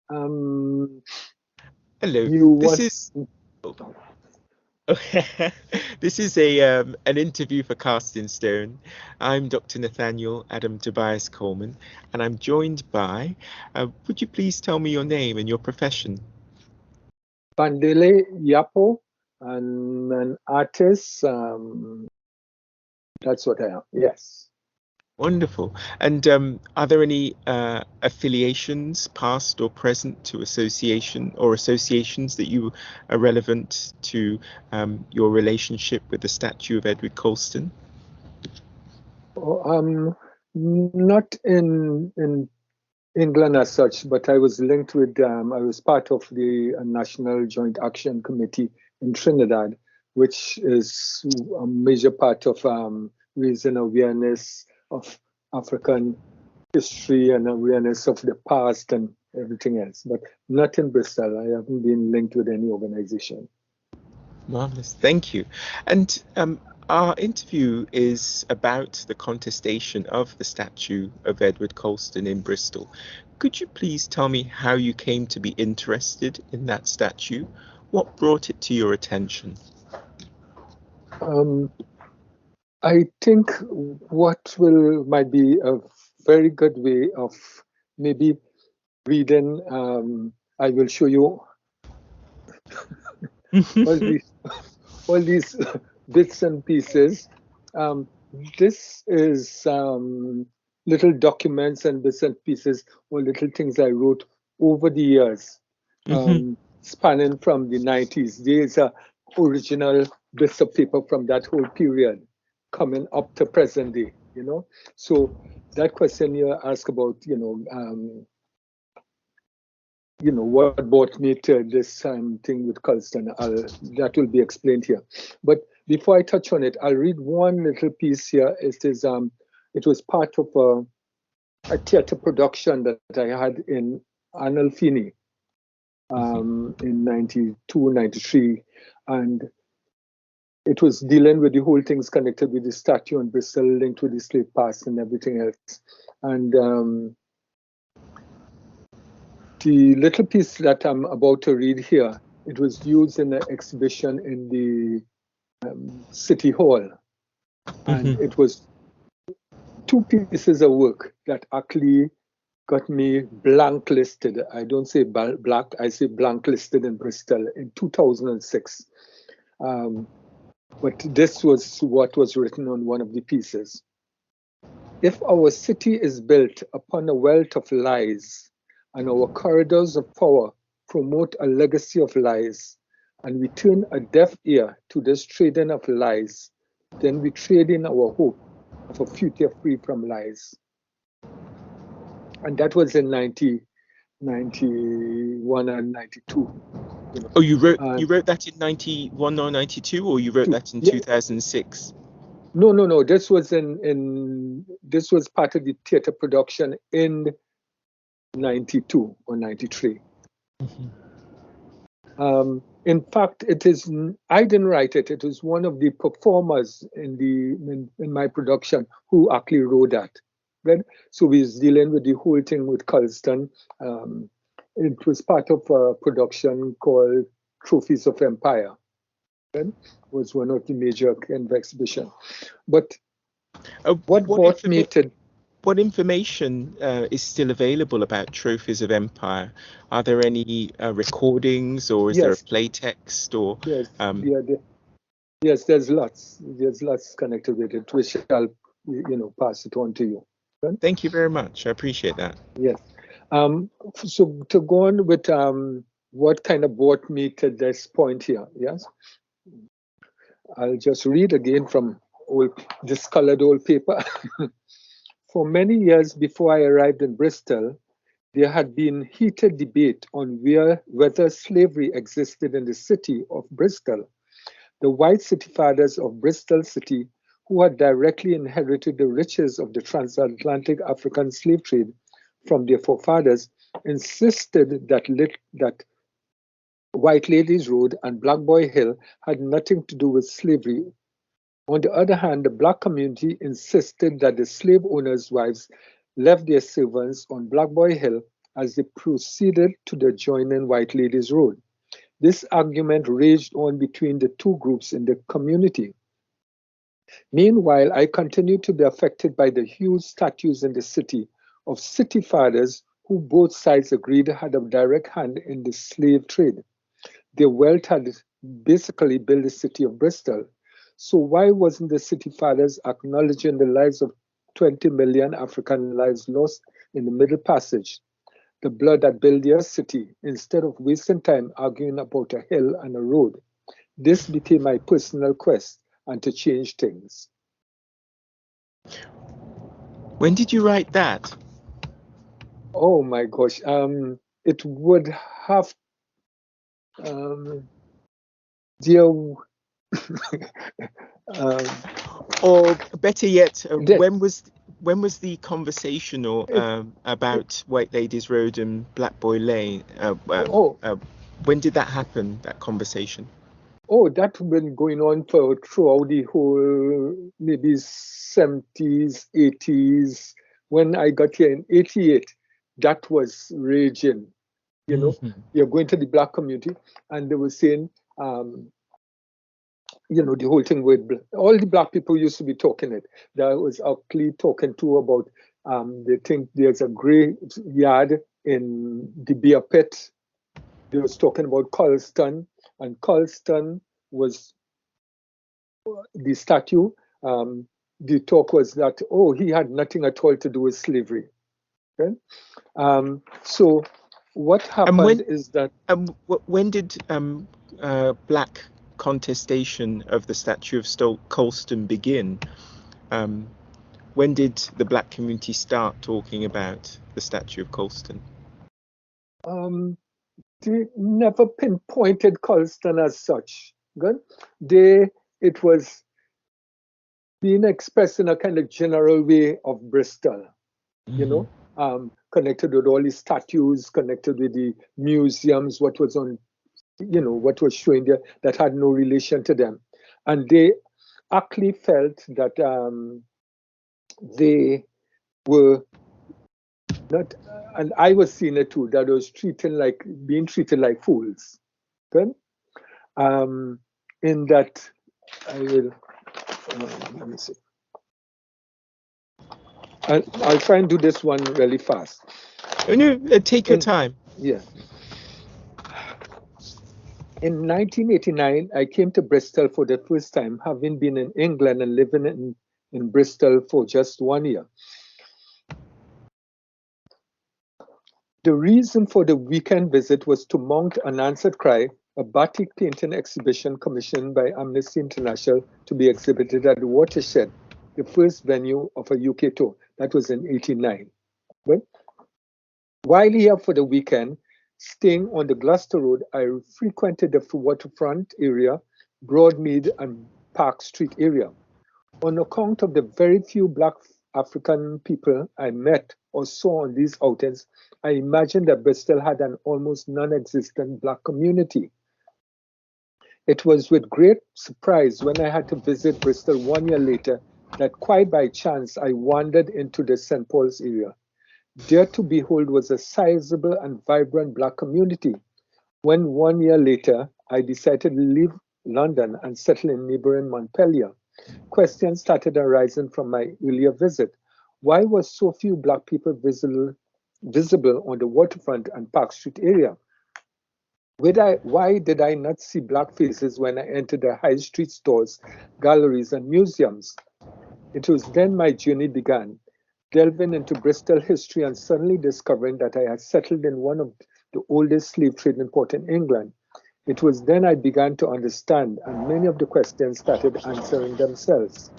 Um, Hello. you This want? is this is a an interview for Casting Stone. I'm Dr. Nathaniel Tobias Coleman, and I'm joined by. Would you please tell me your name and your profession? Bandele Iyapo, and an artist. That's what I am. Yes. Wonderful. And are there any affiliations, past or present, to association or associations that you are relevant to your relationship with the statue of Edward Colston? Oh, not in England as such, but I was linked with. I was part of the National Joint Action Committee in Trinidad, which is a major part of raising awareness of African history and awareness of the past and everything else, but not in Bristol. I haven't been linked with any organization. Marvelous, thank you. And our interview is about the contestation of the statue of Edward Colston in Bristol. Could you please tell me how you came to be interested in that statue? What brought it to your attention? Um, I think what will might be a very good way of maybe reading. I will show you all these all these bits and pieces. Um, this is little documents and bits and pieces or little things I wrote over the years, Hmm. spanning from the 90s. These are original bits of paper from that whole period coming up to present day, you know. So that question you ask about, what brought me to this thing with Colston. That will be explained here. But before I touch on it, I'll read one little piece here. It was part of a theatre production that I had in Arnolfini in 92, 93. And it was dealing with the whole things connected with the statue in Bristol, linked with the slave past and everything else. And the little piece that I'm about to read here, it was used in an exhibition in the City Hall. And Hmm. it was two pieces of work that actually got me blacklisted. I don't say black, I say blacklisted in Bristol in 2006. Um, but this was what was written on one of the pieces. If our city is built upon a wealth of lies, and our corridors of power promote a legacy of lies, and we turn a deaf ear to this trading of lies, then we trade in our hope of a future free from lies. And that was in 1991 and 92. Oh, you And wrote that in 91 or 92, or you wrote two, that in yeah, 2006? no. This was part of the theater production in 92 or 93. Hmm. In fact, I didn't write it. It was one of the performers in my production who actually wrote that. Right? So we was dealing with the whole thing with Colston. Um, it was part of a production called Trophies of Empire. Right? Was one of the major kind of exhibition. But what What brought me information? to What information is still available about Trophies of Empire? Are there any recordings, or is there a yes, playtext, or yes, um, yes. There's lots connected with it, which I'll pass it on to you. Right? thank you very much. I appreciate that. Yes. So to go on with what kind of brought me to this point here, yes, I'll just read again from discolored old paper. For many years before I arrived in Bristol, there had been heated debate on whether slavery existed in the city of Bristol. The white city fathers of Bristol City, who had directly inherited the riches of the transatlantic African slave trade from their forefathers, insisted that White Ladies Road and Black Boy Hill had nothing to do with slavery. On the other hand, the black community insisted that the slave owners' wives left their servants on Black Boy Hill as they proceeded to the adjoining White Ladies Road. This argument raged on between the two groups in the community. Meanwhile, I continued to be affected by the huge statues in the city of city fathers who both sides agreed had a direct hand in the slave trade. Their wealth had basically built the city of Bristol. So why wasn't the city fathers acknowledging the lives of 20 million African lives lost in the Middle Passage, the blood that built their city, instead of wasting time arguing about a hill and a road? This became my personal quest and to change things. When did you write that? Oh my gosh, it would have dear or better yet, the, when was the conversation about White Ladies Road and Black Boy Lane? When did that happen? That conversation? Oh, that's been going on for throughout the whole maybe 70s, 80s. When I got here in 88, that was raging. You know, you're going to the black community, and they were saying, you know, the whole thing with all the black people used to be talking it. There was Oakley talking too about they think there's a graveyard in the beer pit. They was talking about Colston, and Colston was the statue. The talk was that, oh, he had nothing at all to do with slavery. Okay? So what happened is that when did black contestation of the statue of Colston begin? When did the black community start talking about the statue of Colston? They never pinpointed Colston as such. Good. It was being expressed in a kind of general way of Bristol, you know, connected with all the statues, connected with the museums, what was on, you know, what was showing there that had no relation to them. And they actually felt that they were not, and I was seeing it too, that was being treated like fools. Okay? In that, I will, let me see. I'll try and do this one really fast. No, take your time. Yeah. In 1989, I came to Bristol for the first time, having been in England and living in Bristol for just 1 year. The reason for the weekend visit was to mount Unanswered Cry, a batik painting exhibition commissioned by Amnesty International to be exhibited at the Watershed, the first venue of a UK tour. That was in 89. Right? While here for the weekend, staying on the Gloucester Road, I frequented the waterfront area, Broadmead and Park Street area. On account of the very few Black African people I met or saw on these outings, I imagined that Bristol had an almost non-existent Black community. It was with great surprise when I had to visit Bristol 1 year later that quite by chance I wandered into the St. Paul's area. There to behold was a sizable and vibrant Black community. When 1 year later, I decided to leave London and settle in neighboring Montpellier, questions started arising from my earlier visit. Why was so few Black people visible on the waterfront and Park Street area? Why did I not see Black faces when I entered the high street stores, galleries, and museums? It was then my journey began, delving into Bristol history and suddenly discovering that I had settled in one of the oldest slave trading ports in England. It was then I began to understand, and many of the questions started answering themselves.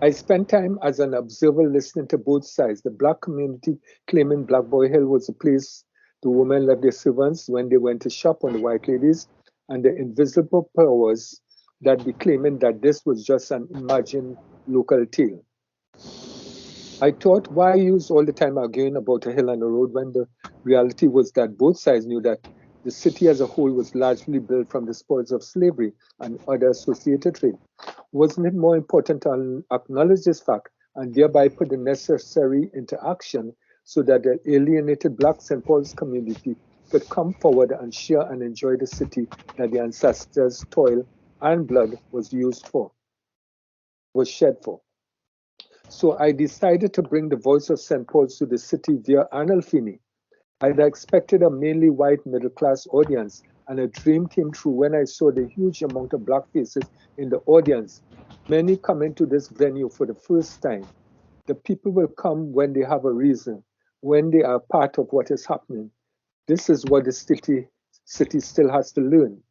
I spent time as an observer listening to both sides. The Black community claiming Black Boy Hill was a place the women left their servants when they went to shop on the White Ladies, and the invisible powers that be claiming that this was just an imagined local tale. I thought, why use all the time arguing about a hill and a road when the reality was that both sides knew that the city as a whole was largely built from the spoils of slavery and other associated trade. Wasn't it more important to acknowledge this fact and thereby put the necessary into action so that the alienated Black St. Paul's community could come forward and share and enjoy the city that the ancestors' toil and blood was shed for. So I decided to bring the voice of St. Paul's to the city via Analfini. I had expected a mainly white middle-class audience, and a dream came true when I saw the huge amount of Black faces in the audience. Many come into this venue for the first time. The people will come when they have a reason, when they are part of what is happening. This is what the city still has to learn.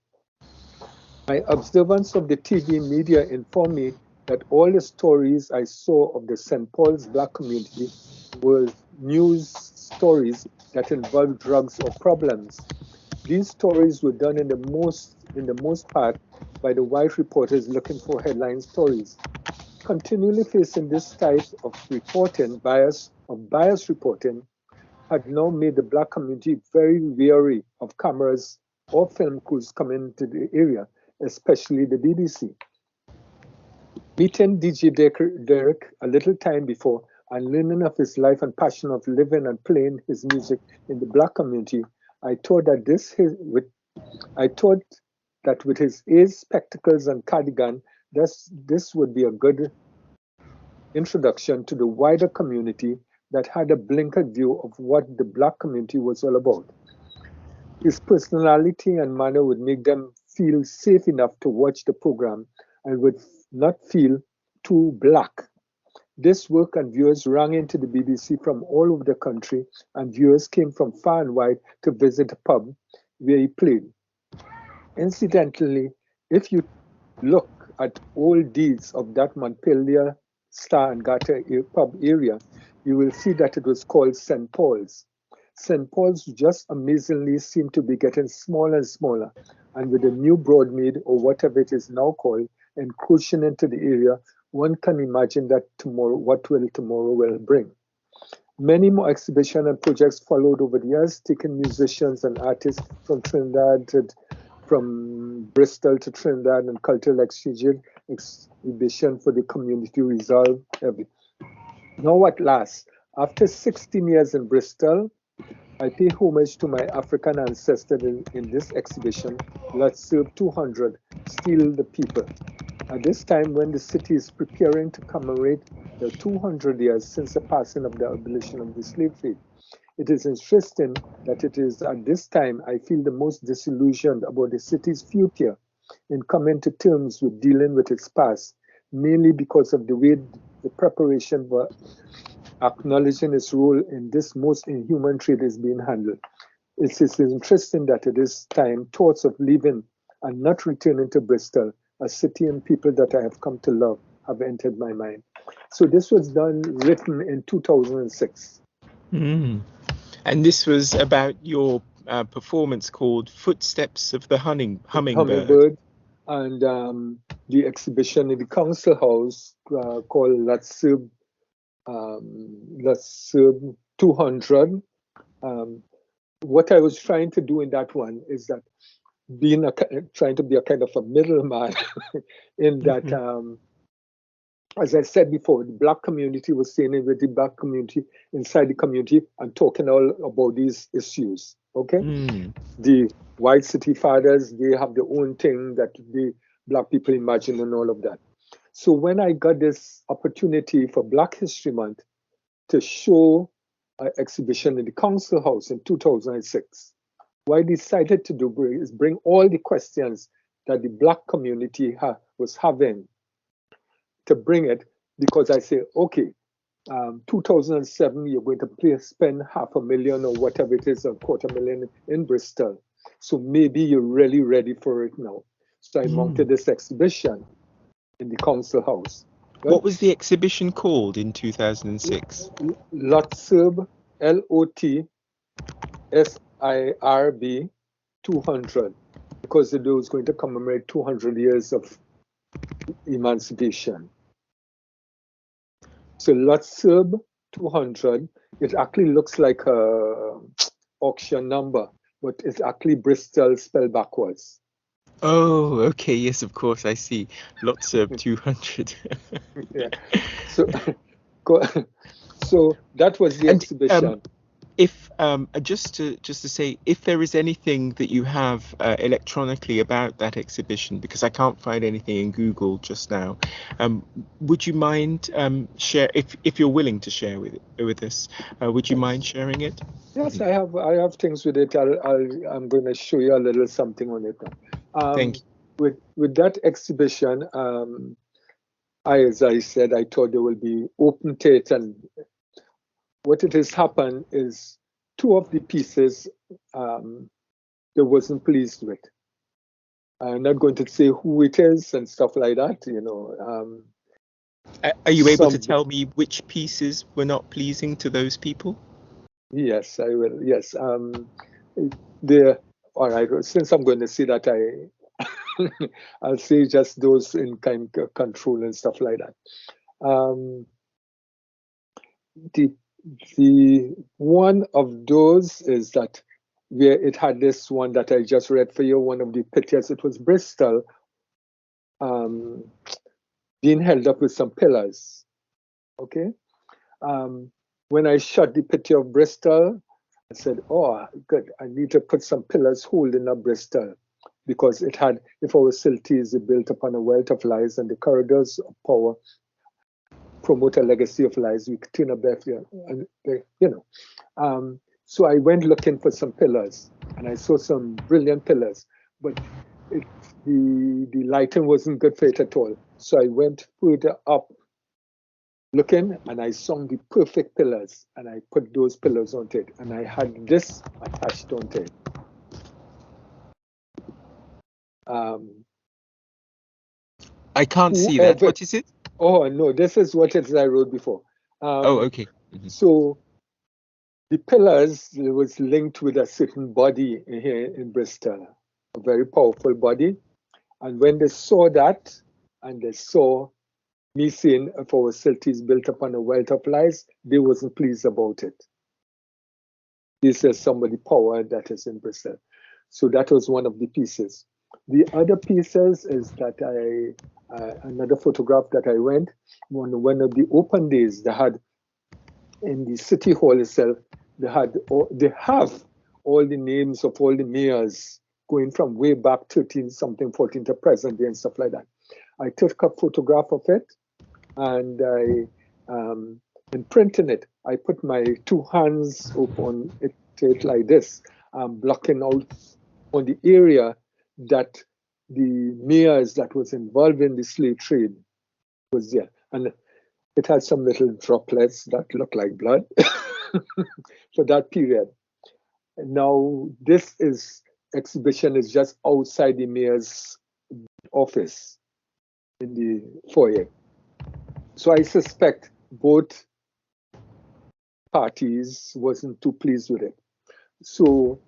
My observance of the TV media informed me that all the stories I saw of the St. Paul's Black community were news stories that involved drugs or problems. These stories were done in the most part by the white reporters looking for headline stories. Continually facing this type of reporting, bias reporting, had now made the Black community very wary of cameras or film crews coming into the area, especially the BBC. Meeting DJ Derek a little time before and learning of his life and passion of living and playing his music in the Black community, I thought that with his A's spectacles and cardigan, this would be a good introduction to the wider community that had a blinkered view of what the Black community was all about. His personality and manner would make them feel safe enough to watch the program and would not feel too Black. This work and viewers rang into the BBC from all over the country, and viewers came from far and wide to visit the pub where he played. Incidentally, if you look at old deeds of that Montpellier, Star and Garter pub area, you will see that it was called St. Paul's. St. Paul's just amazingly seemed to be getting smaller and smaller, and with the new Broadmead, or whatever it is now called, encroaching into the area, one can imagine that tomorrow will bring. Many more exhibitions and projects followed over the years, taking musicians and artists from Bristol to Trinidad, and cultural exchange exhibition for the community resolve. Now at last, after 16 years in Bristol, I pay homage to my African ancestor in this exhibition, Let's Serve 200, Steal the People. At this time, when the city is preparing to commemorate the 200 years since the passing of the abolition of the slave trade, it is interesting that it is at this time I feel the most disillusioned about the city's future in coming to terms with dealing with its past, mainly because of the way the preparation for acknowledging its role in this most inhuman trade is being handled. It is interesting that at this time, thoughts of leaving and not returning to Bristol, a city and people that I have come to love, have entered my mind. So this was written in 2006. Mm. And this was about your performance called Footsteps of the Hummingbird. And the exhibition in the council house called Let's Serve 200. What I was trying to do in that one is that trying to be a kind of a middleman in that, as I said before, the Black community was staying with the Black community inside the community and talking all about these issues. Okay, the white city fathers, they have their own thing that the Black people imagine and all of that. So when I got this opportunity for Black History Month to show an exhibition in the council house in 2006, what I decided to do is bring all the questions that the Black community was having, to bring it, because I say, okay, 2007, you're going to spend $500,000 or whatever it is, $250,000 in Bristol. So maybe you're really ready for it now. So I mounted this exhibition in the council house. Right? What was the exhibition called in 2006? Lotsirb, LOTSIRB 200, because it was going to commemorate 200 years of emancipation. So Lotsirb 200, it actually looks like a auction number, but it's actually Bristol spelled backwards. Oh, okay. Yes, of course. I see. Lotsirb 200. Yeah. So that was the And exhibition. if just to say, if there is anything that you have electronically about that exhibition, because I can't find anything in Google just now, would you mind share, if you're willing to share with us, would you mind sharing it? Yes, I have things with it. I'm going to show you a little something on it now. Thank you. With that exhibition, as I said, I thought there will be open to it, and what it has happened is two of the pieces they wasn't pleased with. I'm not going to say who it is and stuff like that. Are you able to Some tell me which pieces were not pleasing to those people? Yes, I will. Yes, the all right. Since I'm going to say that, I'll say just those in kind of control and stuff like that. Um, the the one of those is that where it had this one that I just read for you. One of the pictures. It was Bristol um, being held up with some pillars. Okay. Um, when I shot the picture of Bristol, I said, "Oh, good. I need to put some pillars holding up Bristol." Because it had, if our cities are built upon a wealth of lies and the corridors of power promote a legacy of lies, we turn up there, and so I went looking for some pillars, and I saw some brilliant pillars, but the lighting wasn't good for it at all. So I went further up looking, and I saw the perfect pillars, and I put those pillars onto it, and I had this attached onto it. I can't see that. Whoever What is it? Oh no, this is what it is I wrote before. Oh, okay. So the pillars was linked with a certain body here in Bristol, a very powerful body. And when they saw that, and they saw me saying if our city is built upon a wealth of lies, they wasn't pleased about it. This is somebody power that is in Bristol. So that was one of the pieces. The other pieces is that another photograph that I went on one of the open days they had in the city hall itself. They have all the names of all the mayors going from way back 13 something 14 to present day and stuff like that. I took a photograph of it, and in printing it, I put my two hands up on it like this, blocking out on the area that the mayors that was involved in the slave trade was there. And it had some little droplets that look like blood for that period. Now, this exhibition is just outside the mayor's office in the foyer. So I suspect both parties wasn't too pleased with it. So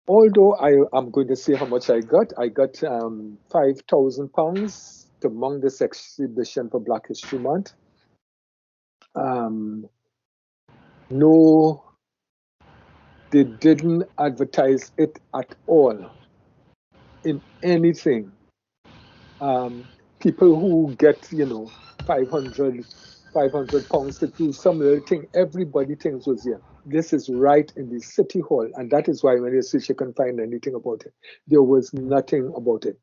although I'm going to say how much I got £5,000 to mount this exhibition for Black History Month. No, they didn't advertise it at all in anything. People who get, 500 pounds to do some little thing, everybody thinks was here. This is right in the city hall. And that is why when you say she couldn't find anything about it, there was nothing about it.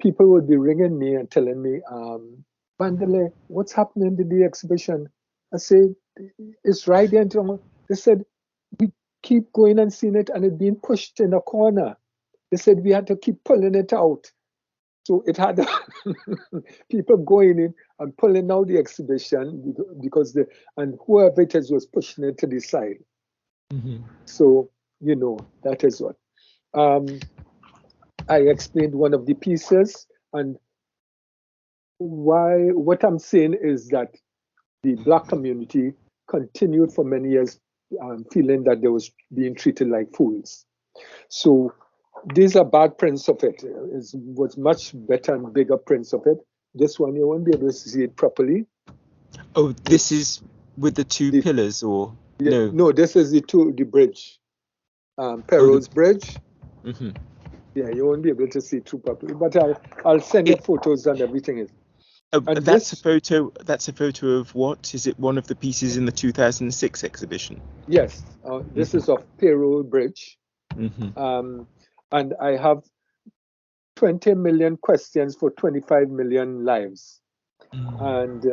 People would be ringing me and telling me, Bandele, what's happening to the exhibition? I said, it's right there. They said, we keep going and seeing it and it's being pushed in a corner. They said we had to keep pulling it out. So it had people going in and pulling out the exhibition because and whoever it is was pushing it to the side. So, that is what. I explained one of the pieces, and what I'm saying is that the Black community continued for many years feeling that they was being treated like fools. So these are bad prints of it. It was much better and bigger prints of it. This one, you won't be able to see it properly. Oh, this is with the two pillars, or no? No, this is the bridge, Perrault's Bridge. Yeah, you won't be able to see it too properly, but I'll send you photos and everything. And That's a this, photo. That's a photo of what? Is it one of the pieces in the 2006 exhibition? yes, this Hmm. is of Payroll Bridge. Hmm. And I have 20 million questions for 25 million lives. And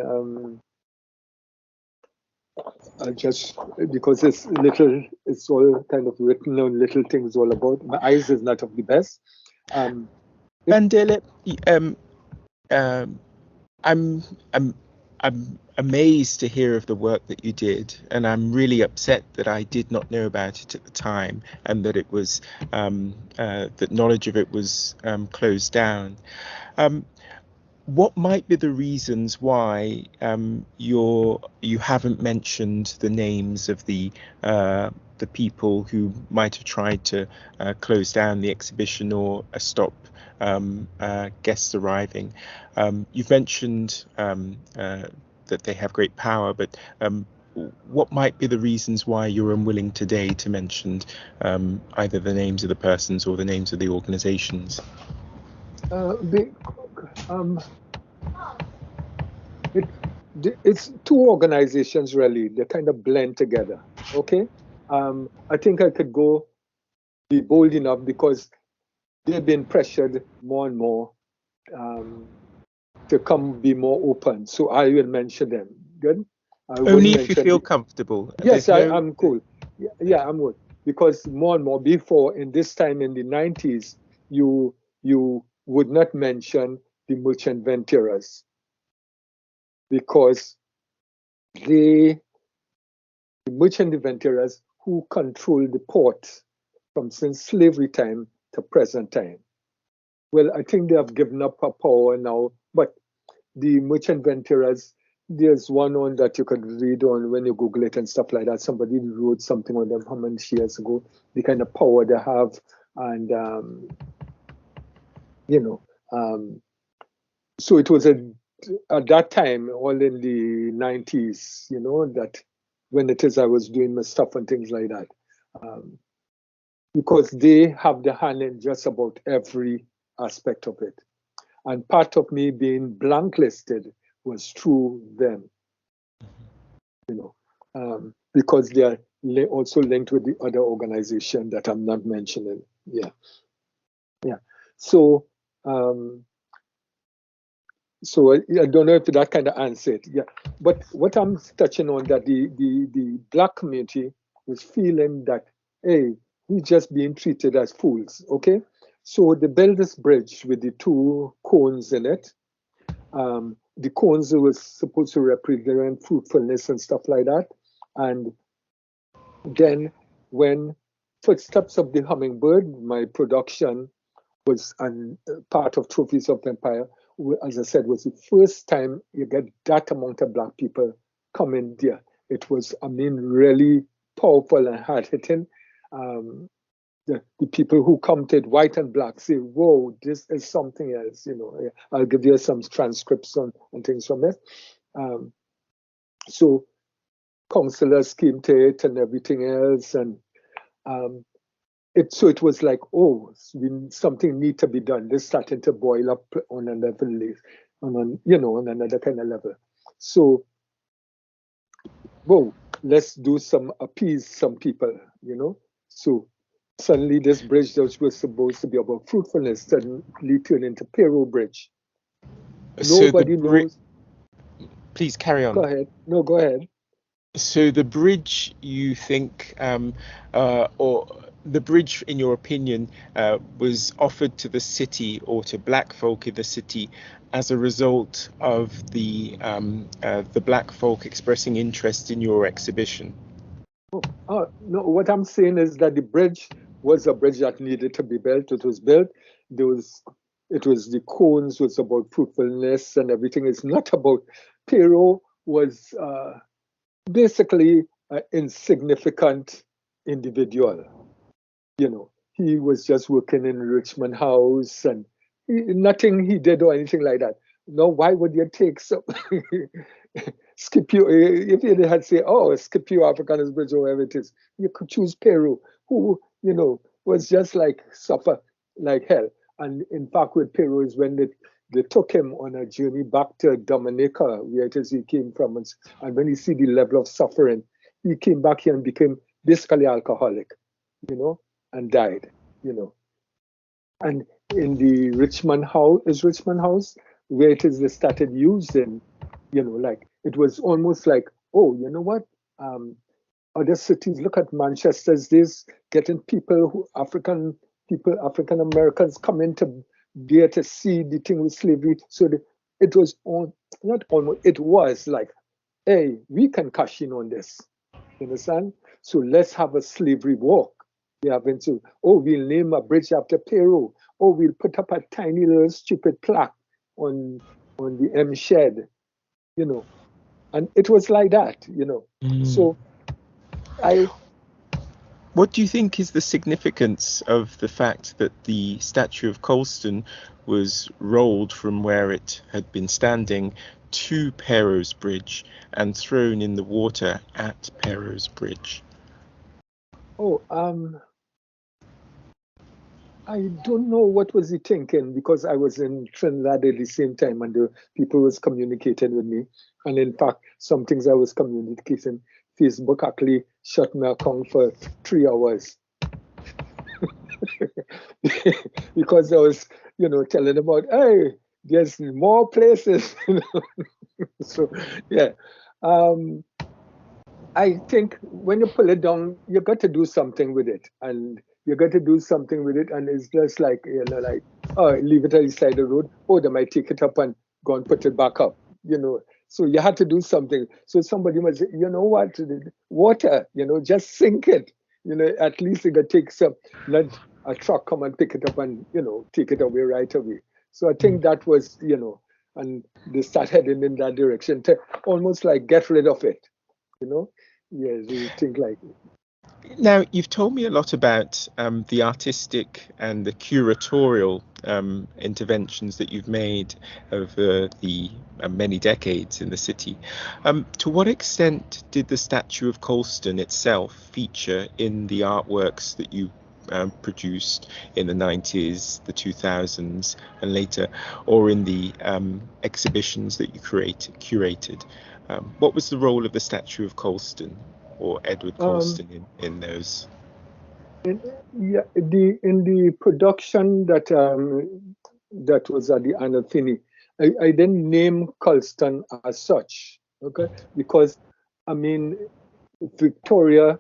I just, because it's all kind of written on little things all about. My eyes is not of the best. Um, it, Bandele, um, I'm I'm I'm amazed to hear of the work that you did, and I'm really upset that I did not know about it at the time, and that it was that knowledge of it was closed down. Um, what might be the reasons why you haven't mentioned the names of the people who might have tried to close down the exhibition or stop guests arriving? You've mentioned that they have great power, but what might be the reasons why you're unwilling today to mention either the names of the persons or the names of the organizations? the, um, it, it's two organizations really. They kind of blend together. Okay. I think I could be bold enough because they've been pressured more and more um, to come be more open. So I will mention them. Good. I won't Only if you mention feel the. comfortable. Yes, There's no. I'm cool. Yeah, yeah, I'm good because more and more before in this time in the 90s, you would not mention the merchant venturers because they the merchant venturers who control the port from since slavery time to present time. Well, I think they have given up a power now, but the merchant venturers, there's one on that you could read on when you Google it and stuff like that. Somebody wrote something on them how many years ago, the kind of power they have, and you know, um, so it was at that time, all in the 90s, that when it is I was doing my stuff and things like that. Um, because they have the hand in just about every aspect of it. And part of me being blanklisted was through them, because they are also linked with the other organization that I'm not mentioning. Yeah, yeah. So, um, I don't know if that kind of answered. Yeah, but what I'm touching on that the black community was feeling that, hey, we just being treated as fools. Okay, so they built this bridge with the two cones in it. The cones was supposed to represent fruitfulness and stuff like that. And then when Footsteps of the Hummingbird, my production was part of Trophies of Empire, as I said, was the first time you get that amount of black people coming there. It was, I mean, really powerful and hard hitting. Um, the people who come to it, white and black, say, whoa, this is something else. I'll give you some transcripts and things from it. Um, so counselors came to it and everything else. And um, so it was like, oh, something need to be done. This starting to boil up on another level, on another kind of level. So, whoa, let's do some appease some people. So suddenly this bridge that was supposed to be about fruitfulness suddenly turned into payroll bridge. So the Nobody knows. please carry Go on. ahead. No, go ahead. So the bridge, you think, or the bridge, in your opinion, was offered to the city or to black folk in the city as a result of the black folk expressing interest in your exhibition? No, what I'm saying is that the bridge was a bridge that needed to be built. It was built. There was, it was the cones was about fruitfulness and everything. It's not about Pero was basically an insignificant individual. He was just working in Richmond House and nothing he did or anything like that. No, why would you take some Scipio? If you had say, oh, Scipio Africanus Bridge or whatever it is, you could choose Peru, who was just like suffer like hell. And in fact, with Peru is when they took him on a journey back to Dominica, where it is he came from. And when he see the level of suffering, he came back here and became basically alcoholic, and died, And in the Richmond House, where it is they started using, like it was almost like, oh, you know what? Other cities, look at Manchester's this, getting African Americans coming to there to see the thing with slavery. So it was not almost, it was like, hey, we can cash in on this. You understand? So let's have a slavery walk. We have into, we'll name a bridge after Peru. We'll put up a tiny little stupid plaque on the M shed, And it was like that, So what do you think is the significance of the fact that the statue of Colston was rolled from where it had been standing to Perros Bridge and thrown in the water at Perros Bridge? I don't know what was he thinking, because I was in Trinidad at the same time and the people was communicating with me. And in fact, some things I was communicating, Facebook actually shut my account for 3 hours. Because I was, telling about, hey, there's more places. So, yeah. I think when you pull it down, you got to do something with it. And you got to do something with it. And it's just like, leave it at the side of the road. They might take it up and go and put it back up, So you had to do something. So somebody must say, you know what, water, just sink it. At least you could take some, let a truck come and pick it up and, take it away right away. So I think that was, and they start heading in that direction to almost like get rid of it, Yes, you think like. Now, you've told me a lot about the artistic and the curatorial interventions that you've made over the many decades in the city. To what extent did the statue of Colston itself feature in the artworks that you produced in the 90s, the 2000s, and later, or in the exhibitions that you curated? What was the role of the statue of Colston or Edward Colston in those? In the production that was at the Nathaniel, I didn't name Colston as such, okay? Because Victoria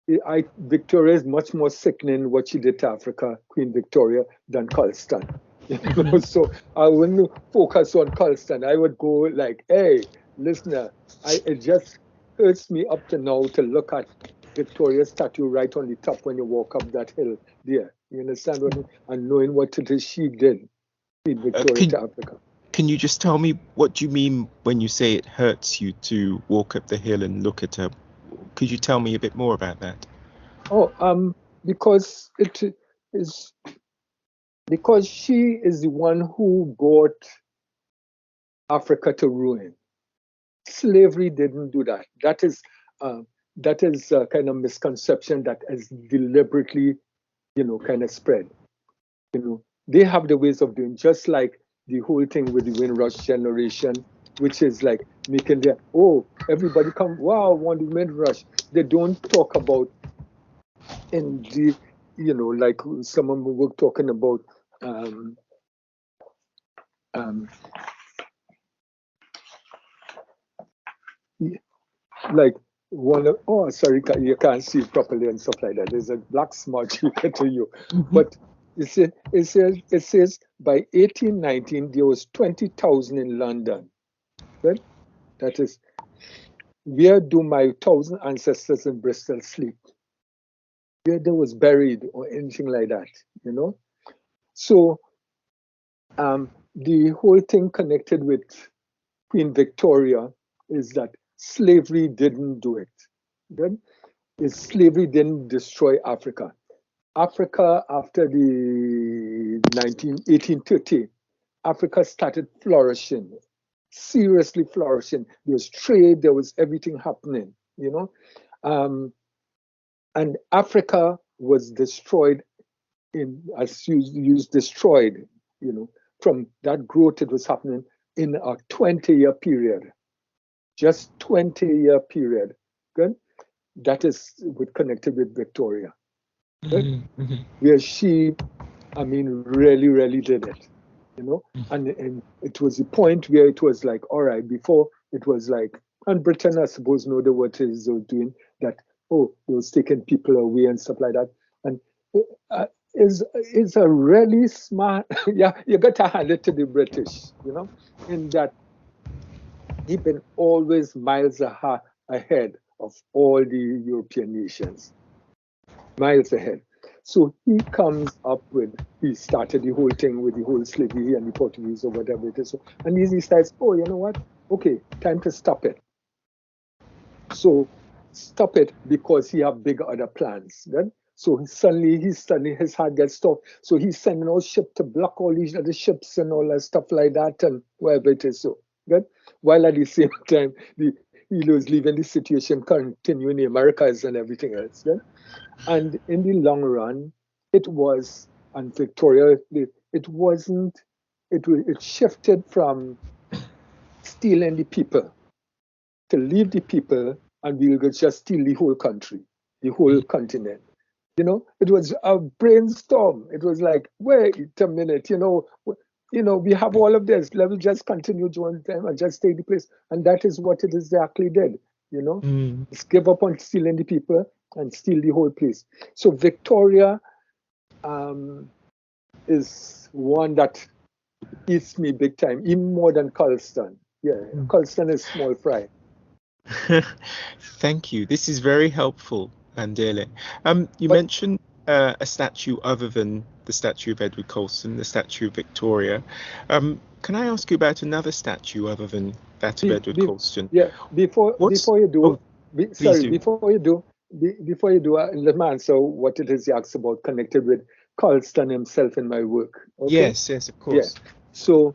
is much more sickening what she did to Africa, Queen Victoria, than Colston. So I wouldn't focus on Colston. I would go like, hey, listener, it just hurts me up to now to look at Victoria's statue right on the top when you walk up that hill there. You understand what I mean? And knowing what it is she did, Queen Victoria to Africa. Can you just tell me what you mean when you say it hurts you to walk up the hill and look at her? Could you tell me a bit more about that? Because because she is the one who brought Africa to ruin. Slavery didn't do that. That is a kind of misconception that is deliberately, kind of spread. They have the ways of doing, just like the whole thing with the Windrush generation, which is like making everybody come, wow, want the Windrush. They don't talk about in the, like someone were talking about like sorry, you can't see it properly and stuff like that. There's a black smudge here to you. Mm-hmm. But it says by 1819 there was 20,000 in London. Right? That is, where do my 1,000 ancestors in Bristol sleep? Where they was buried or anything like that, So the whole thing connected with Queen Victoria is that slavery didn't do it. Then slavery didn't destroy Africa. Africa, after the 1830, Africa started flourishing, seriously flourishing. There was trade, there was everything happening, and Africa was destroyed as you use destroyed, from that growth, it was happening in a 20-year period, just 20-year period. Good. That is connected with Victoria. Good. Where she, I mean, really did it, you know. And it was the point where it was like, all right, before it was like, and Britain, I suppose, know what it is doing, that, oh, it was taking people away and stuff like that. And is a really smart, yeah, you got to hand it to the British, you know, in that he's been always miles ahead of all the European nations, miles ahead. So he comes up with, he started the whole thing with the whole slavery and the Portuguese or whatever it is. So, and he starts, oh, you know what? Okay, time to stop it. So stop it because he have big other plans. Right? So suddenly his heart gets stopped. So he's sending out ships to block all these other ships and all that stuff like that and wherever it is. So, right? While at the same time, he was leaving the situation continue in the Americas and everything else. Right? And in the long run, it was, and Victoria, it wasn't, it shifted from stealing the people to leave the people and we'll just steal the whole country, the whole continent. You know, it was a brainstorm. It was like, wait a minute, you know, we have all of this. Let me just continue doing them and just take the place. And that is what it exactly did, you know. Just give up on stealing the people and steal the whole place. So Victoria is one that eats me big time, even more than Colston. Yeah, Colston is small fry. Thank you. This is very helpful, Bandele. You mentioned a statue other than the statue of Edward Colston, the statue of Victoria. Can I ask you about another statue other than that of Edward Colston? Yeah, before you do, before you do, let me answer what it is you asked about connected with Colston himself in my work. Okay? Yes, of course. Yeah. So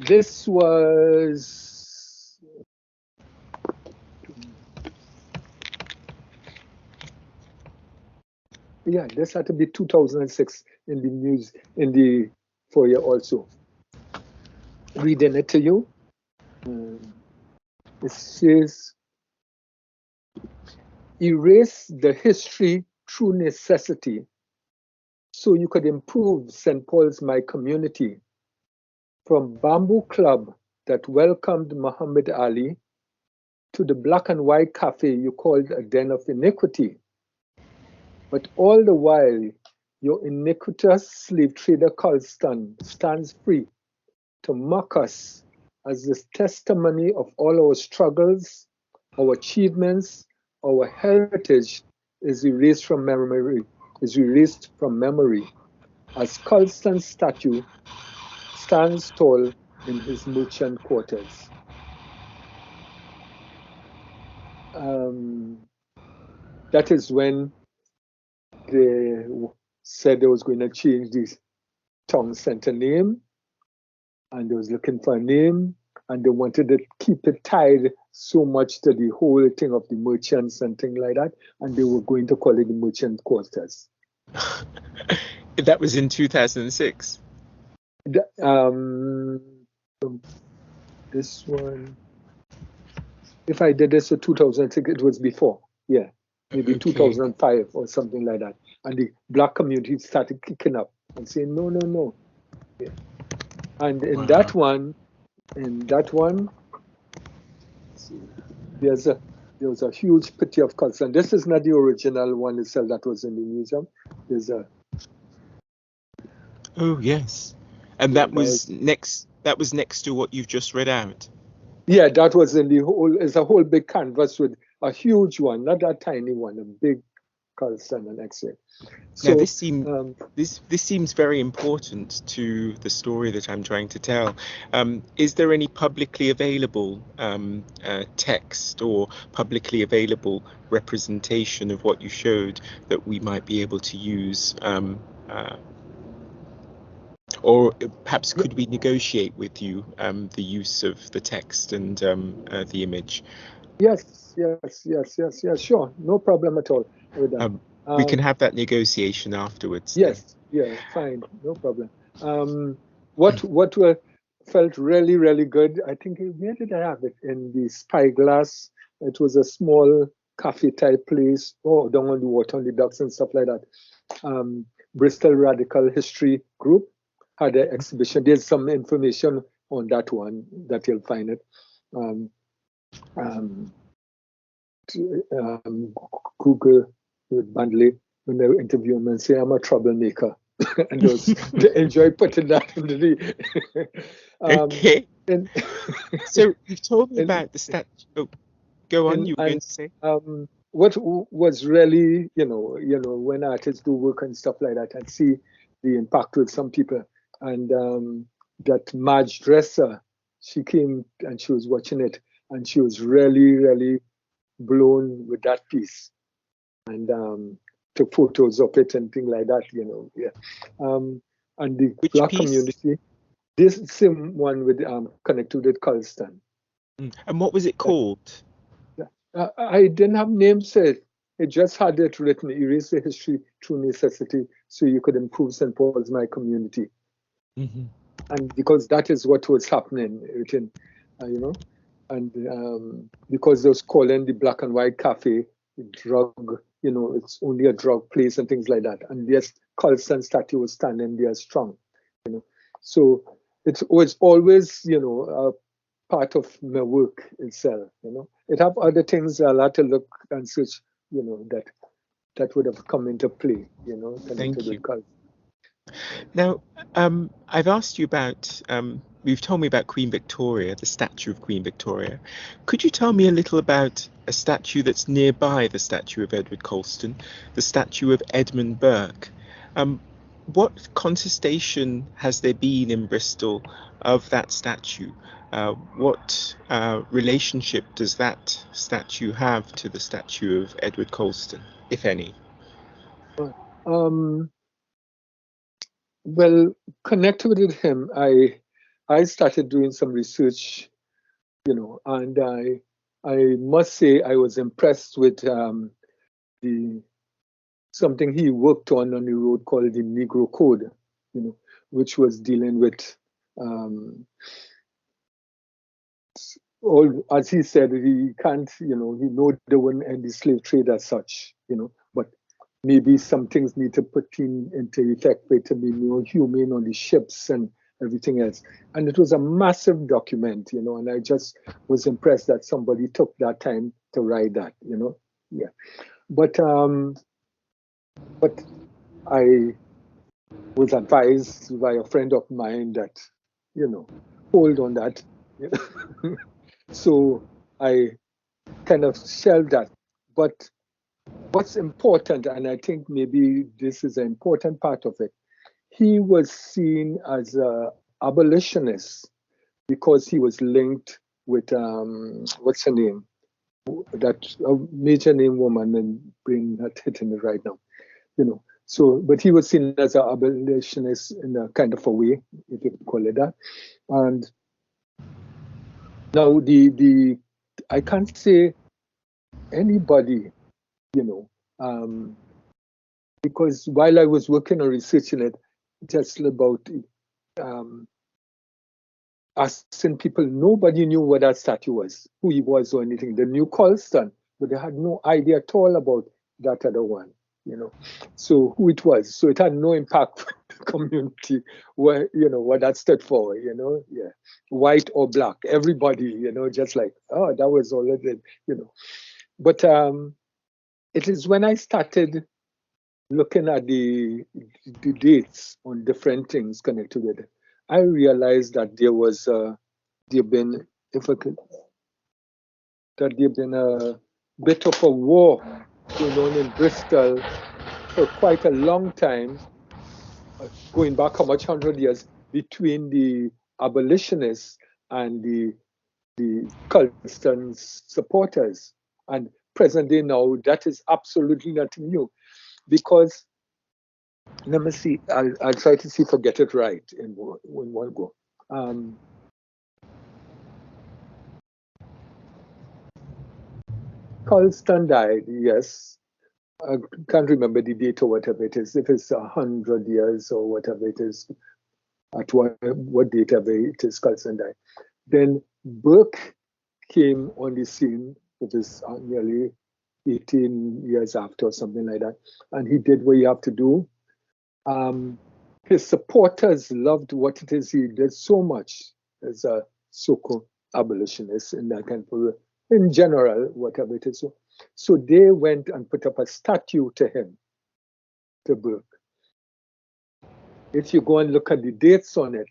this was this had to be 2006 in the foyer also. Reading it to you. It says, erase the history through necessity so you could improve St. Paul's my community. From Bamboo Club that welcomed Muhammad Ali to the black and white cafe you called a den of iniquity. But all the while, your iniquitous slave trader Colston stands free to mock us as the testimony of all our struggles, our achievements, our heritage is erased from memory, as Colston's statue stands tall in his merchant quarters. That is when they said they was going to change the town center name, and they was looking for a name, and they wanted to keep it tied so much to the whole thing of the merchants and things like that, and they were going to call it the merchant quarters. That was in 2006. This one, if I did this in 2006, it was before, yeah, maybe 2005 or something like that. And the black community started kicking up and saying, no. Yeah. And in that one, there was a huge picture of Colston. This is not the original one itself that was in the museum. There's a. Oh yes, and that was next. That was next to what you've just read out. Yeah, that was in the whole. It's a whole big canvas with a huge one, not that tiny one, a big Colston and X-ray. So now this seems very important to the story that I'm trying to tell. Is there any publicly available text or publicly available representation of what you showed that we might be able to use? Or perhaps could we negotiate with you the use of the text and the image? Yes, sure, no problem at all with that. We can have that negotiation afterwards. Yes, yeah, fine, no problem. What felt really, really good, I think, where did I have it? In the Spyglass. It was a small cafe type place. Oh, down on the water, on the docks and stuff like that. Bristol Radical History Group had an exhibition. There's some information on that one that you'll find it. Um, um, Google with Bandele when they interview him and say, I'm a troublemaker. And they enjoy putting that into the. Okay. And, So you've told me and, about the statue. Oh, go on, you were going to say? What was really, when artists do work and stuff like that, and see the impact with some people. And that Marge Dresser, she came and she was watching it, and she was really, really blown with that piece, and took photos of it and things like that, yeah. And the Which Black piece? community, this same one with connected with Colston. And what was it called? I didn't have names set. It just had it written, erase the history through necessity so you could improve St. Paul's, my community. And because that is what was happening, written, and because they was calling the Black and White Cafe drug, it's only a drug place and things like that. And yes, Colston statue was standing there strong, So it was always, a part of my work itself, It have other things I'll have to look and search, that would have come into play, Thank you. Culture. Now, I've asked you about, you've told me about Queen Victoria, the statue of Queen Victoria. Could you tell me a little about a statue that's nearby the statue of Edward Colston, the statue of Edmund Burke? What contestation has there been in Bristol of that statue? What relationship does that statue have to the statue of Edward Colston, if any? Well, connected with him, I started doing some research, and I must say I was impressed with something he worked on the road called the Negro Code, which was dealing with all, as he said, he can't, he know there weren't any slave trade as such, but maybe some things need to put into effect for it to be more humane on the ships and everything else. And it was a massive document, and I just was impressed that somebody took that time to write that, yeah. But I was advised by a friend of mine that, hold on that. So I kind of shelved that. But what's important, and I think maybe this is an important part of it, he was seen as an abolitionist because he was linked with, what's her name? That major name woman, and brain not hitting it right now, So, but he was seen as an abolitionist in a kind of a way, if you call it that. And now I can't say anybody, because while I was working on researching it, just about asking people, nobody knew what that statue was, who he was or anything. They knew Colston, but they had no idea at all about that other one, So who it was. So it had no impact on the community, where, what that stood for, yeah. White or black, everybody, just like, oh, that was all it did, But it is when I started looking at the dates on different things connected with it, I realized that there've been a bit of a war going on in Bristol for quite a long time, going back how much 100 years, between the abolitionists and the Colston supporters. And present day now, that is absolutely nothing new, because let me see. I'll try to see if I get it right in one go. Colston died, yes. I can't remember the date or whatever it is, if it's 100 years or whatever it is. at what date ever it is Colston died. Then Burke came on the scene, which is nearly 18 years after or something like that. And he did what he had to do. His supporters loved what it is he did so much as a so-called abolitionist in that kind of, in general, whatever it is. So they went and put up a statue to him, to Burke. If you go and look at the dates on it,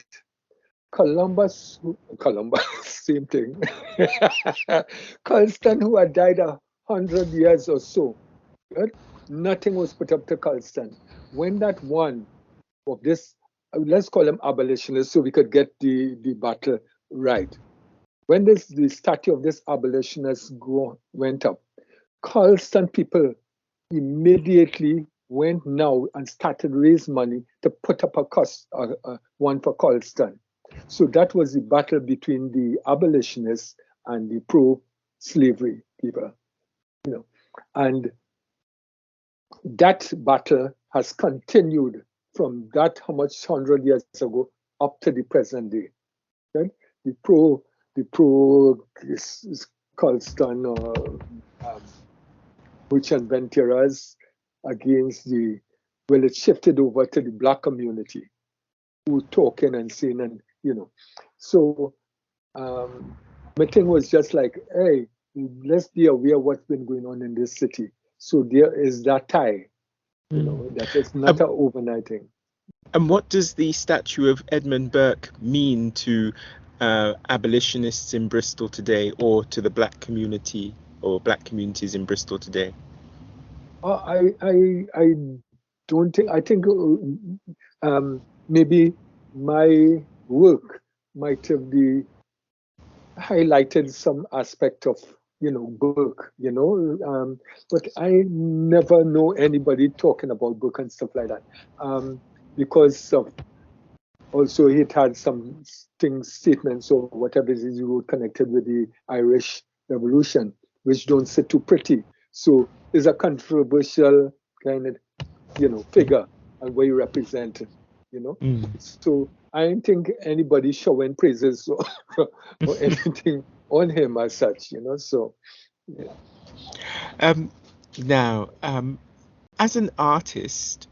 Columbus, same thing. Colston, who had died 100 years or so, right? Nothing was put up to Colston. When that one of this, let's call him abolitionists so we could get the battle right. When the statue of this abolitionist went up, Colston people immediately went now and started raise money to put up one for Colston. So that was the battle between the abolitionists and the pro-slavery people, and that battle has continued from that how much 100 years ago up to the present day. Right? The pro Colston witch and Venturas against it shifted over to the black community who talking and saying, and so my thing was just like, hey, let's be aware of what's been going on in this city. So there is that tie, that is not an overnight thing. And what does the statue of Edmund Burke mean to abolitionists in Bristol today, or to the black community or black communities in Bristol today? I don't think. I think maybe my work might have highlighted some aspect of Burke, but I never know anybody talking about Burke and stuff like that, because of also it had some statements or whatever it is you wrote connected with the Irish Revolution, which don't sit too pretty. So it's a controversial kind of figure and what you represent, So I don't think anybody showing praises or anything on him as such, So yeah. Now, as an artist,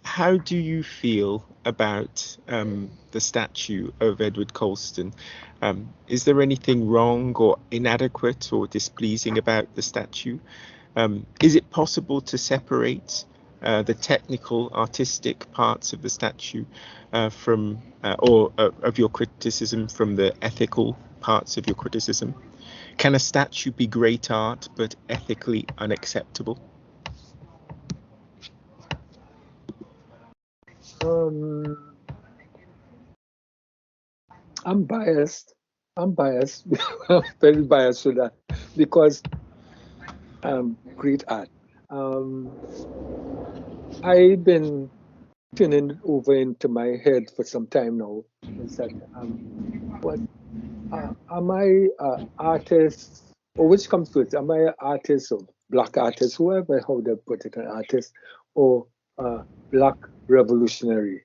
how do you feel about the statue of Edward Colston? Is there anything wrong or inadequate or displeasing about the statue? Is it possible to separate the technical, artistic parts of the statue from of your criticism from the ethical parts of your criticism? Can a statue be great art but ethically unacceptable? I'm biased. I'm very biased with that because great art. I've been turning it over into my head for some time now. Is that am I artist, or which comes first? Am I an artist or black artist, whoever how they put it, an artist or black revolutionary,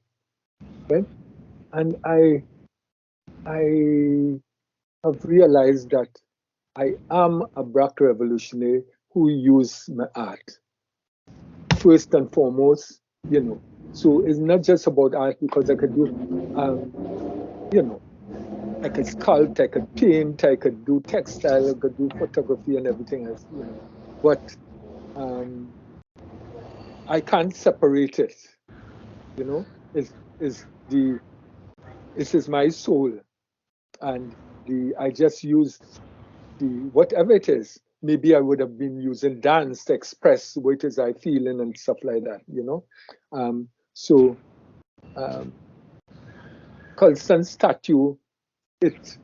right? And I have realized that I am a black revolutionary who use my art first and foremost, So it's not just about art because I could do, I could sculpt, I could paint, I could do textile, I could do photography and everything else, But I can't separate it, This is my soul, and I just use whatever it is. Maybe I would have been using dance to express what it is I feeling and stuff like that, So Colston statue, it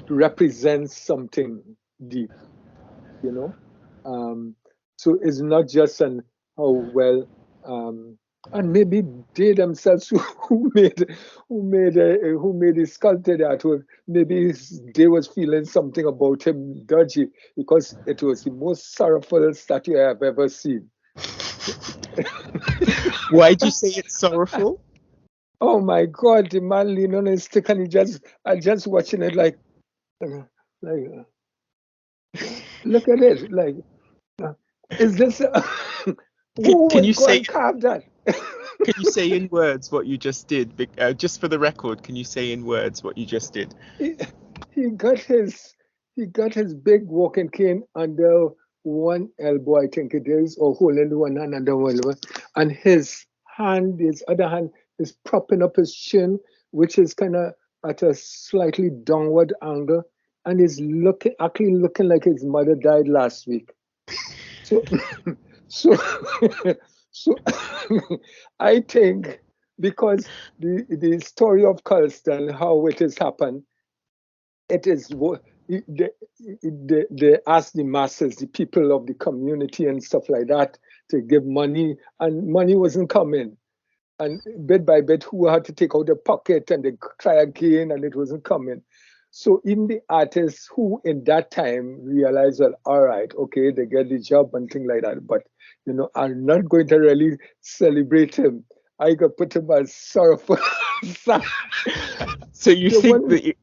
represents something deep, So it's not just an and maybe they themselves who made his sculpted artwork, maybe they was feeling something about him dodgy because it was the most sorrowful statue I have ever seen. Why do you say it's sorrowful? Oh my God, the man leaning on his stick and I just watching it like, look at it, like, uh, is this, who Can would you go say and carve that? can you say in words what you just did? Just for the record, can you say in words what you just did? he, he got his big walking cane under one elbow, I think it is, or holding one hand under one elbow, and his other hand is propping up his chin, which is kind of at a slightly downward angle, and is actually looking like his mother died last week. So, so, so, I think because the story of Colston, how it has happened, it is they ask the masses, the people of the community and stuff like that, to give money, and money wasn't coming. And bit by bit, who had to take out their pocket and they try again, and it wasn't coming. So even the artists who in that time realized, well, all right, okay, they get the job and things like that, but I'm not going to really celebrate him. I could put him as sorrowful. So you The think one, that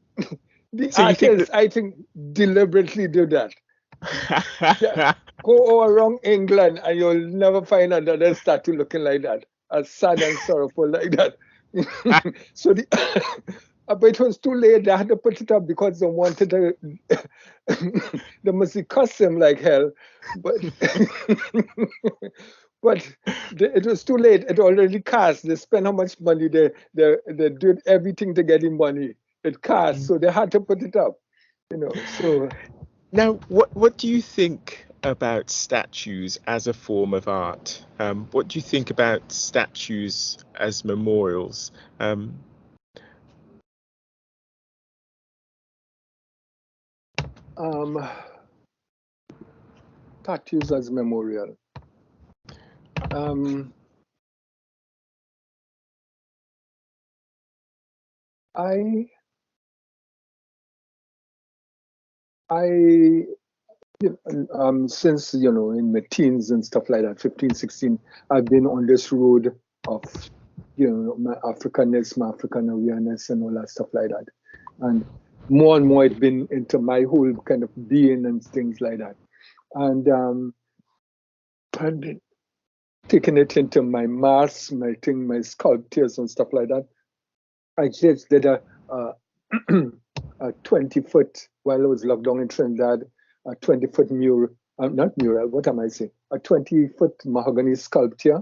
the so you think artists, I think, deliberately do that. Yeah, that go all around England and you'll never find another statue looking like that, as sad and sorrowful like that. So but it was too late. They had to put it up because they wanted to. They must cost them like hell, but but it was too late. It already cast. They spent how much money? They did everything to get the money. It cast, so they had to put it up. So Now, what do you think about statues as a form of art? What do you think about statues as memorials? um, statues as memorial. Um, I I since in my teens and stuff like that, 15, 16, I've been on this road of my Africanness, my African awareness, and all that stuff like that, and more it's been into my whole kind of being and things like that, and taking it into my mass, my sculptures and stuff like that. I just did a, a 20-foot, while I was locked down in Trinidad, a 20-foot mural, not mural, what am I saying? A 20-foot mahogany sculpture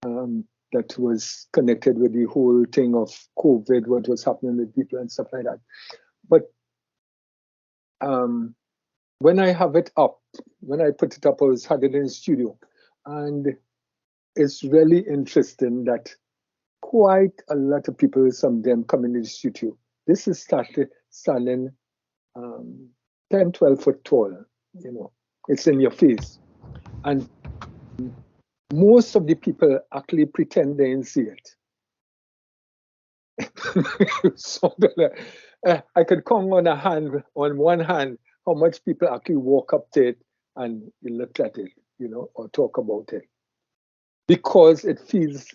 that was connected with the whole thing of COVID, what was happening with people and stuff like that. But um, when I have it up, when I put it up, I had it in the studio. And it's really interesting that quite a lot of people, some of them come in the studio. This is standing 10, 12 foot tall, it's in your face. And most of the people actually pretend they didn't see it. So I could count on one hand, how much people actually walk up to it and look at it, or talk about it. Because it feels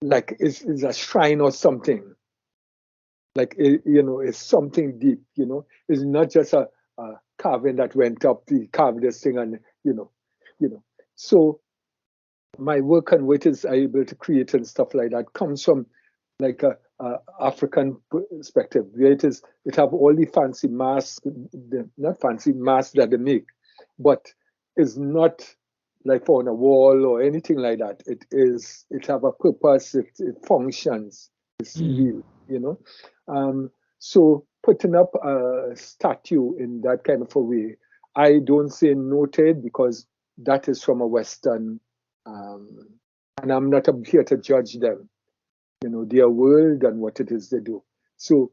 like it's a shrine or something. Like, it's something deep, It's not just a carving that went up, the carved this thing and, you know. So my work and what is able to create and stuff like that comes from like a African perspective, where it have all the fancy masks, not fancy masks that they make, but it's not like on a wall or anything like that. It have a purpose, it functions, it's real, so putting up a statue in that kind of a way, I don't say noted because that is from a Western, um, and I'm not here to judge them, their world and what it is they do. So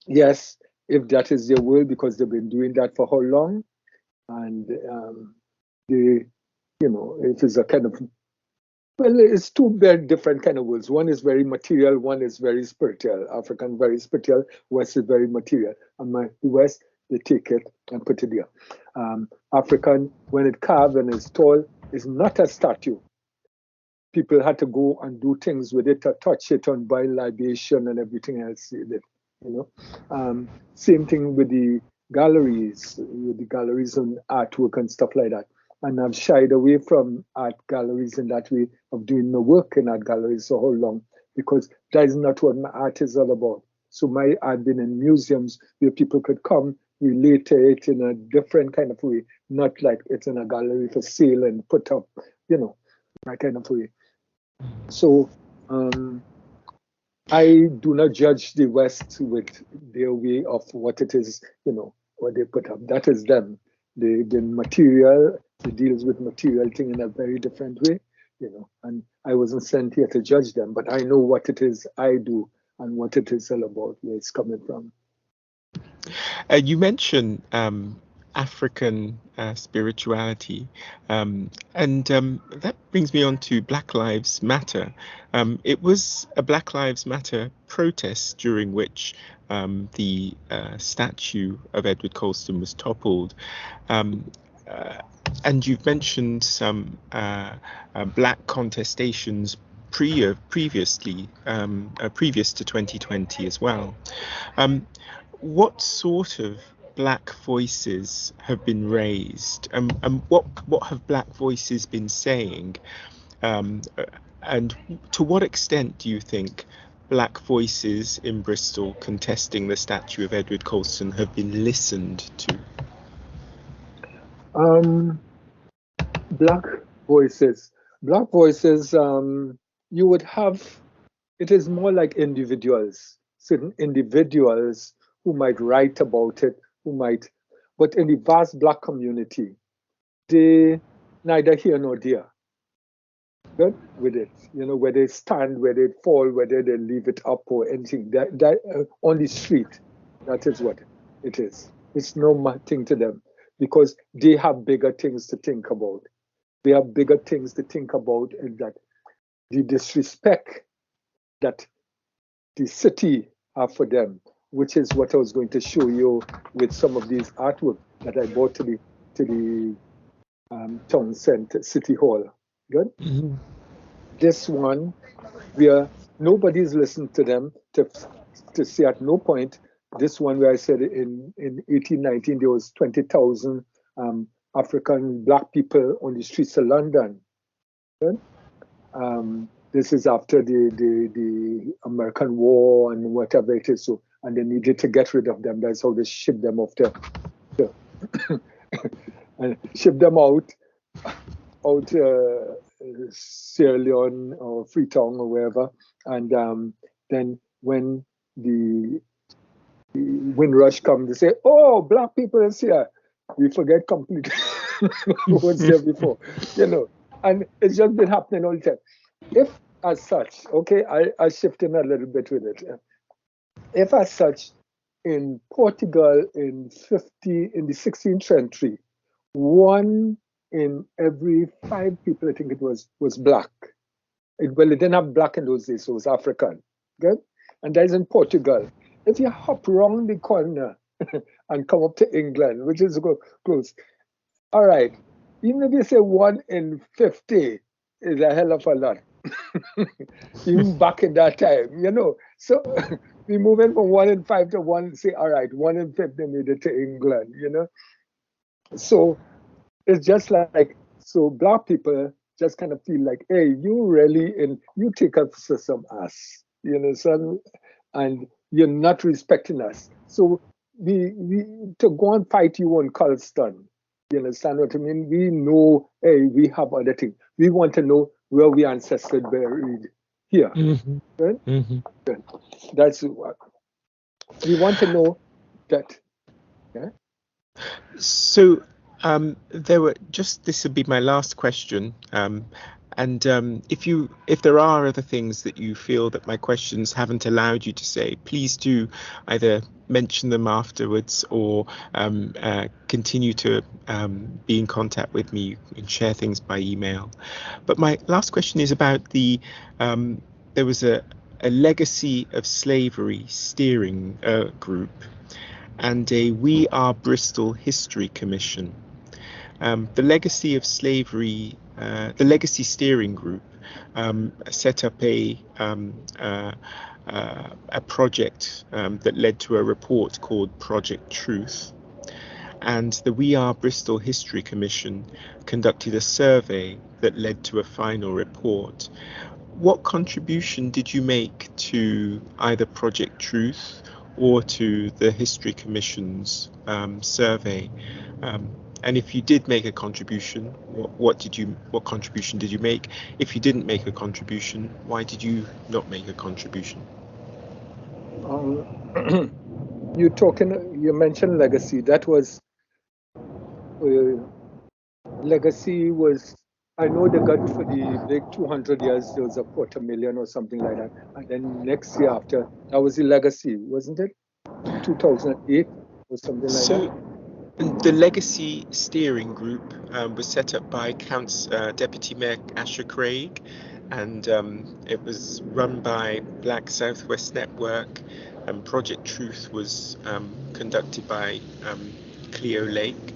yes, if that is their world because they've been doing that for how long, and they, it is a kind of, well, it's two very different kind of worlds. One is very material, one is very spiritual. African very spiritual, West is very material. And the West, they take it and put it there. African, when it carved and is tall, is not a statue. people had to go and do things with it, to touch it on boil libation and everything else. Same thing with the galleries, and artwork and stuff like that. And I've shied away from art galleries in that way of doing my work in art galleries for how long, because that is not what my art is all about. So my art been in museums where people could come, relate to it in a different kind of way, not like it's in a gallery for sale and put up, that kind of way. So I do not judge the West with their way of what it is, what they put up. That is them. They've been material, they deals with material thing in a very different way, and I wasn't sent here to judge them, but I know what it is I do and what it is all about, where it's coming from. You mentioned African spirituality, and that brings me on to Black Lives Matter. It was a Black Lives Matter protest during which the statue of Edward Colston was toppled. And you've mentioned some black contestations previous to 2020 as well. What sort of black voices have been raised, and what have black voices been saying, and to what extent do you think black voices in Bristol contesting the statue of Edward Colston have been listened to? Black voices, you would have, it is more like individuals, certain individuals who might write about it, but in the vast black community, they neither here nor there. Good with it, where they stand, where they fall, whether they leave it up or anything. That on the street, that is what it is. It's no thing to them, because they have bigger things to think about. They have bigger things to think about, and that the disrespect that the city have for them, which is what I was going to show you with some of these artwork that I brought to the town center, City Hall. Good. Mm-hmm. This one, where nobody's listened to them to say at no point. This one where I said in 1819 there was 20,000 African black people on the streets of London. Good. This is after the American War and whatever it is. So, and they needed to get rid of them. That's how they shipped them off and ship them out Sierra Leone or Freetown or wherever. And then when the Windrush come, they say, "Oh, black people is here." We forget completely who was there before, And it's just been happening all the time. If as such, okay, I shift in a little bit with it. If as such, in Portugal in the 16th century, 1 in every 5 people, I think it was black. It didn't have black in those days, so it was African. Good? And that is in Portugal. If you hop around the corner and come up to England, which is close, all right, even if you say 1 in 50 is a hell of a lot. Even back in that time, So we moving from 1 in 5 to 1, say, all right, 1 in 50 made it to England, So it's just like, so black people just kind of feel like, hey, you take us to some ass, son, and you're not respecting us. So we to go and fight you on Colston, you understand what I mean? We know, hey, we have other things. We want to know where we ancestors buried here. Mm-hmm. Right? Mm-hmm. Right. That's what we want to know. That. Yeah. So this would be my last question. And if there are other things that you feel that my questions haven't allowed you to say, please do either mention them afterwards or continue to be in contact with me and share things by email. But my last question is about there was a legacy of slavery steering group and a We Are Bristol History Commission. The legacy of slavery, the legacy steering group set up a project that led to a report called Project Truth. And the We Are Bristol History Commission conducted a survey that led to a final report. What contribution did you make to either Project Truth or to the History Commission's survey? And if you did make a contribution, what contribution did you make? If you didn't make a contribution, why did you not make a contribution? You mentioned legacy. That was legacy was, I know they got for the big 200 years, there was a 250,000 or something like that. And then next year after, that was the legacy, wasn't it? 2008 or something like that. The Legacy Steering Group was set up by Deputy Mayor Asher Craig, and it was run by Black Southwest Network, and Project Truth was conducted by Cleo Lake.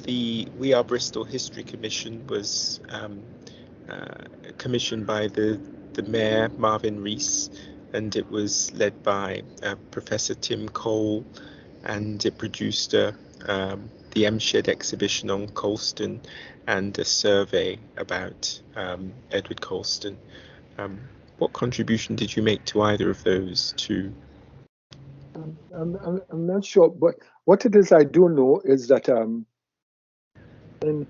The We Are Bristol History Commission was commissioned by the Mayor, Marvin Rees, and it was led by Professor Tim Cole, and it produced the M-Shed exhibition on Colston and a survey about Edward Colston. What contribution did you make to either of those two? I'm not sure, but what it is I do know is that in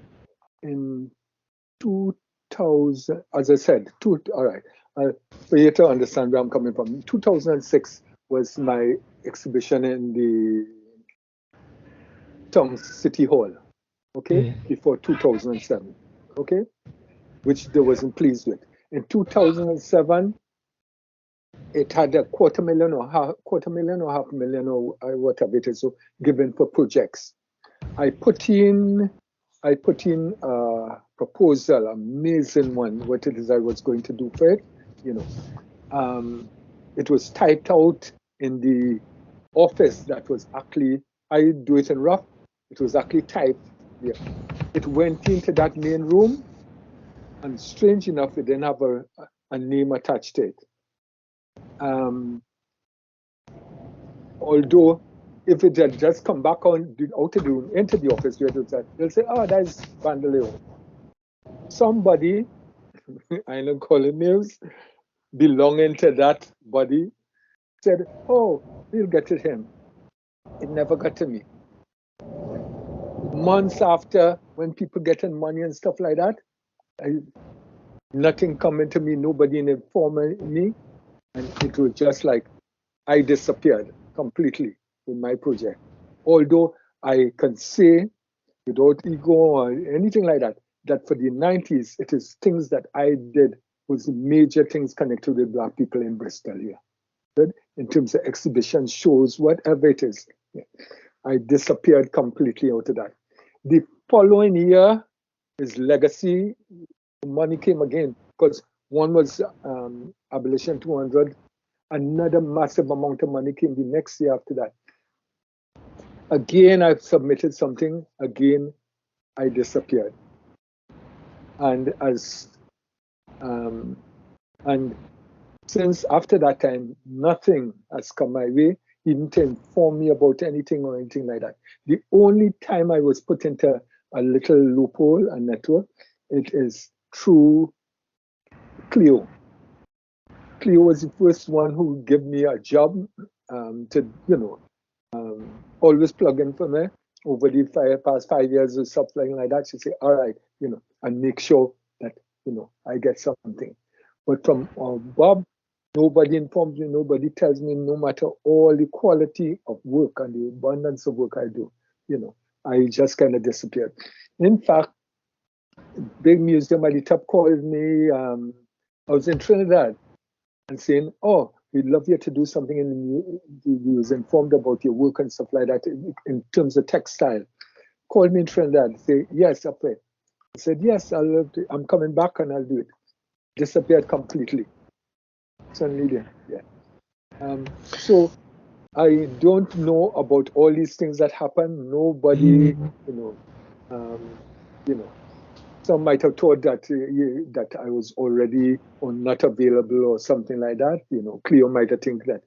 2000, as I said, all right, for you to understand where I'm coming from, 2006 was my exhibition in the Town City Hall, okay, before 2007, okay, which they wasn't pleased with. In 2007, it had a 250,000 or 500,000 or whatever it is, so given for projects. I put in a proposal, amazing one, what it is I was going to do for it. It was typed out in the office that was actually, I do it in rough, it was actually typed here. It went into that main room, and strange enough, it didn't have a name attached to it. Although, if it had just come back out of the room, into the office, they'll say, oh, that's Bandele. Somebody, I don't call it names, belonging to that body, said, oh, we'll get to him. It never got to me. Months after, when people getting money and stuff like that, nothing coming to me, nobody informing me, and it was just like I disappeared completely with my project. Although I can say, without ego or anything like that, that for the 90s, it is things that I did was major things connected with Black people in Bristol here. Right? In terms of exhibitions, shows, whatever it is. Yeah. I disappeared completely out of that. The following year is legacy. Money came again, because one was Abolition 200. Another massive amount of money came the next year after that. Again, I submitted something. Again, I disappeared. And since after that time, nothing has come my way, even to inform me about anything or anything like that. The only time I was put into a little loophole, a network, it is through Cleo. Cleo was the first one who gave me a job to, always plug in for me over the past 5 years or something like that. She said, all right, and make sure that, I get something. But from Bob, nobody informs me, nobody tells me, no matter all the quality of work and the abundance of work I do, I just kind of disappeared. In fact, big museum at the top called me, I was in Trinidad, and saying, oh, we'd love you to do something in the we was informed about your work and stuff like that in terms of textile. Called me in Trinidad, say, yes, up there. I said, yes, I'm coming back and I'll do it. Disappeared completely. Suddenly, yeah. So I don't know about all these things that happen. Nobody, some might have thought that that I was already or not available or something like that. Cleo might have think that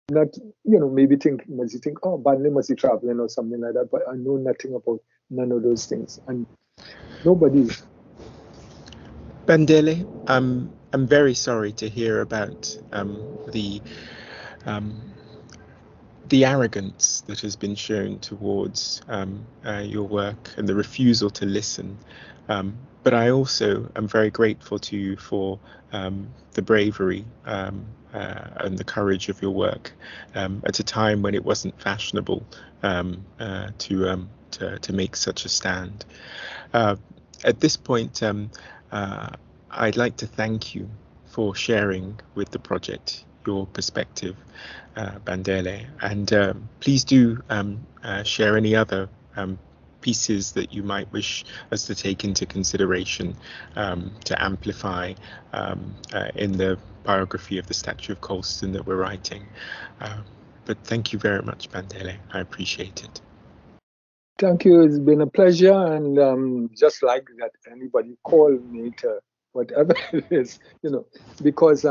not, maybe must you think, oh, Bandele must be traveling or something like that. But I know nothing about none of those things, and nobody. Bandele, I'm very sorry to hear about the arrogance that has been shown towards your work and the refusal to listen. But I also am very grateful to you for the bravery and the courage of your work at a time when it wasn't fashionable to make such a stand. At this point, I'd like to thank you for sharing with the project your perspective, Bandele, and please do share any other pieces that you might wish us to take into consideration to amplify in the biography of the statue of Colston that we're writing. But thank you very much, Bandele. I appreciate it. Thank you. It's been a pleasure, and just like that, anybody call me to whatever it is, because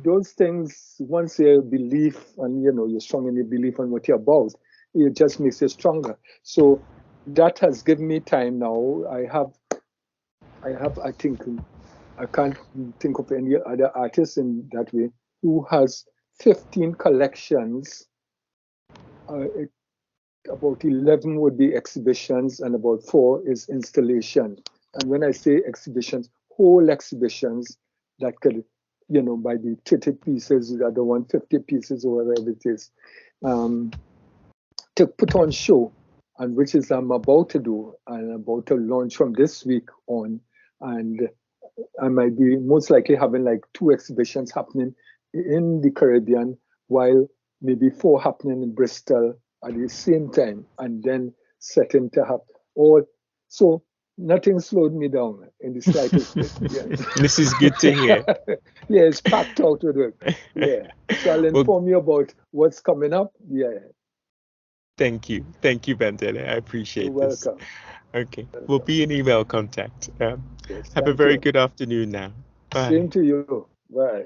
those things, once you believe and you're strong in your belief on what you're about, it just makes you stronger. So that has given me time now. I think I can't think of any other artist in that way who has 15 collections. About 11 would be exhibitions and about 4 is installation. And when I say exhibitions, whole exhibitions that could, by the 30 pieces, the other 150 pieces or whatever it is, to put on show, and which is I'm about to do and about to launch from this week on. And I might be most likely having like 2 exhibitions happening in the Caribbean, while maybe 4 happening in Bristol at the same time, and then setting to have all. So nothing slowed me down in the slightest bit. Yeah. This is good to hear. Yeah, it's packed out with work. Yeah. So I'll inform you about what's coming up. Yeah. Thank you, Bandele. I appreciate this. Welcome. Okay, we'll be in email contact. Yes, Have a very good afternoon now. Bye. Same to you. Bye.